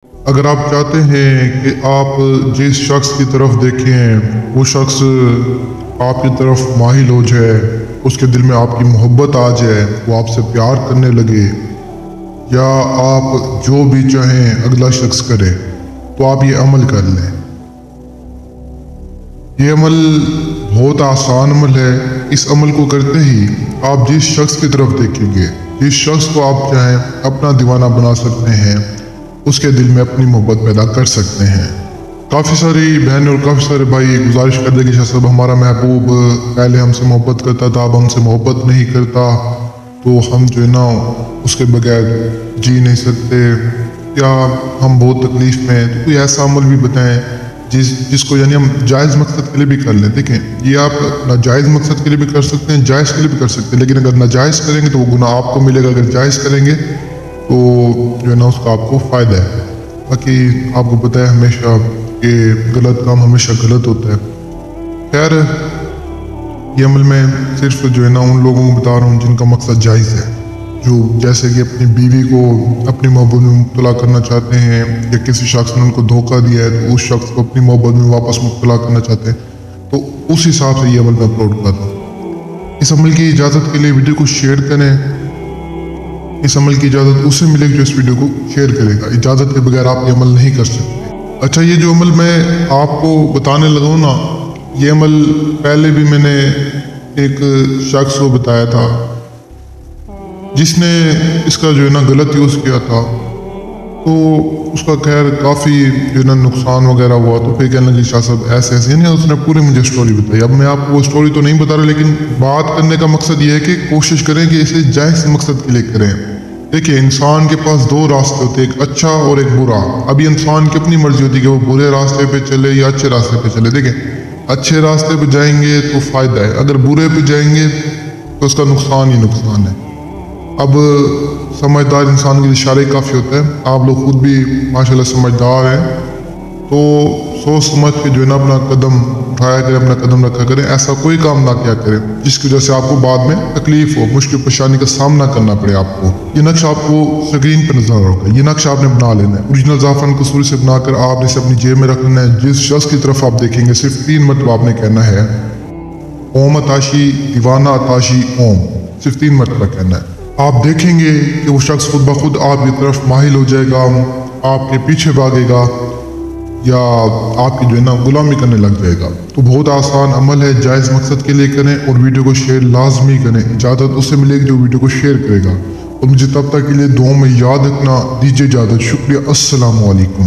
اگر آپ چاہتے ہیں کہ آپ جس شخص کی طرف دیکھیں وہ شخص آپ کی طرف مائل ہو جائے، اس کے دل میں آپ کی محبت آ جائے، وہ آپ سے پیار کرنے لگے، یا آپ جو بھی چاہیں اگلا شخص کرے، تو آپ یہ عمل کر لیں۔ یہ عمل بہت آسان عمل ہے۔ اس عمل کو کرتے ہی آپ جس شخص کی طرف دیکھیں گے، جس شخص کو آپ چاہیں اپنا دیوانہ بنا سکتے ہیں، اس کے دل میں اپنی محبت پیدا کر سکتے ہیں۔ کافی ساری بہنیں اور کافی سارے بھائی گزارش کر دیں کہ شاہ صاحب ہمارا محبوب پہلے ہم سے محبت کرتا تھا، اب ہم سے محبت نہیں کرتا، تو ہم جو ہے نا اس کے بغیر جی نہیں سکتے، یا ہم بہت تکلیف میں ہیں۔ تو کوئی ایسا عمل بھی بتائیں جس کو یعنی ہم جائز مقصد کے لیے بھی کر لیں۔ دیکھیں، یہ آپ ناجائز مقصد کے لیے بھی کر سکتے ہیں، جائز کے لیے بھی کر سکتے ہیں، لیکن اگر ناجائز کریں گے تو وہ گناہ آپ کو ملے گا، اگر جائز کریں گے تو جو ہے نا اس کا آپ کو فائدہ ہے۔ باقی آپ کو پتہ ہے ہمیشہ کہ غلط کام ہمیشہ غلط ہوتا ہے۔ خیر، یہ عمل میں صرف جو ہے نا ان لوگوں کو بتا رہا ہوں جن کا مقصد جائز ہے، جو جیسے کہ اپنی بیوی کو اپنی محبت میں مبتلا کرنا چاہتے ہیں، یا کسی شخص نے ان کو دھوکہ دیا ہے تو اس شخص کو اپنی محبت میں واپس مبتلا کرنا چاہتے ہیں، تو اس حساب سے یہ عمل میں اپلوڈ کر رہا ہوں۔ اس عمل کی اجازت کے لیے ویڈیو کو شیئر کریں۔ اس عمل کی اجازت اسے ملے گی جو اس ویڈیو کو شیئر کرے گا۔ اجازت کے بغیر آپ یہ عمل نہیں کر سکتے۔ اچھا، یہ جو عمل میں آپ کو بتانے لگا ہوں نا، یہ عمل پہلے بھی میں نے ایک شخص کو بتایا تھا جس نے اس کا جو ہے نا غلط یوز کیا تھا، تو اس کا خیر کافی جو ہے نا نقصان وغیرہ ہوا، تو پھر کہنے لگے شاہ صاحب ایسے ایسے، یعنی اس نے پوری مجھے سٹوری بتائی۔ اب میں آپ کو وہ سٹوری تو نہیں بتا رہا، لیکن بات کرنے کا مقصد یہ ہے کہ کوشش کریں کہ اسے جائز مقصد کے لیے کریں۔ دیکھیں، انسان کے پاس دو راستے ہوتے ہیں، ایک اچھا اور ایک برا۔ ابھی انسان کی اپنی مرضی ہوتی ہے کہ وہ برے راستے پہ چلے یا اچھے راستے پہ چلے۔ دیکھیں، اچھے راستے پہ جائیں گے تو فائدہ ہے، اگر برے پہ جائیں گے تو اس کا نقصان ہی نقصان ہے۔ اب سمجھدار انسان کے لیے اشارے کافی ہوتا ہے۔ آپ لوگ خود بھی ماشاءاللہ سمجھدار ہیں، تو سوچ سمجھ کے جو ہے نا اپنا قدم اٹھایا کریں، اپنا قدم رکھا کریں۔ ایسا کوئی کام نہ کیا کریں جس کی وجہ سے آپ کو بعد میں تکلیف ہو، مشکل پریشانی کا سامنا کرنا پڑے آپ کو۔ یہ نقش آپ کو سکرین پہ نظر ہوگا، یہ نقش آپ نے بنا لینا ہے۔ اوریجنل زعفران قصوری سے بنا کر آپ نے اسے اپنی جیب میں رکھ لینا ہے۔ جس شخص کی طرف آپ دیکھیں گے صرف 3 مرتبہ آپ نے کہنا ہے اوم اتاشی دیوانہ اتاشی اوم، صرف 3 مرتبہ کہنا ہے۔ آپ دیکھیں گے کہ وہ شخص خود بخود آپ کی طرف مائل ہو جائے گا، آپ کے پیچھے بھاگے گا، یا آپ کی جو ہے نا غلامی کرنے لگ جائے گا۔ تو بہت آسان عمل ہے، جائز مقصد کے لیے کریں، اور ویڈیو کو شیئر لازمی کریں۔ اجازت اسے ملے گی جو ویڈیو کو شیئر کرے گا۔ اور مجھے تب تک کے لیے دعاؤں میں یاد رکھنا۔ دیجیے اجازت، شکریہ، السلام علیکم۔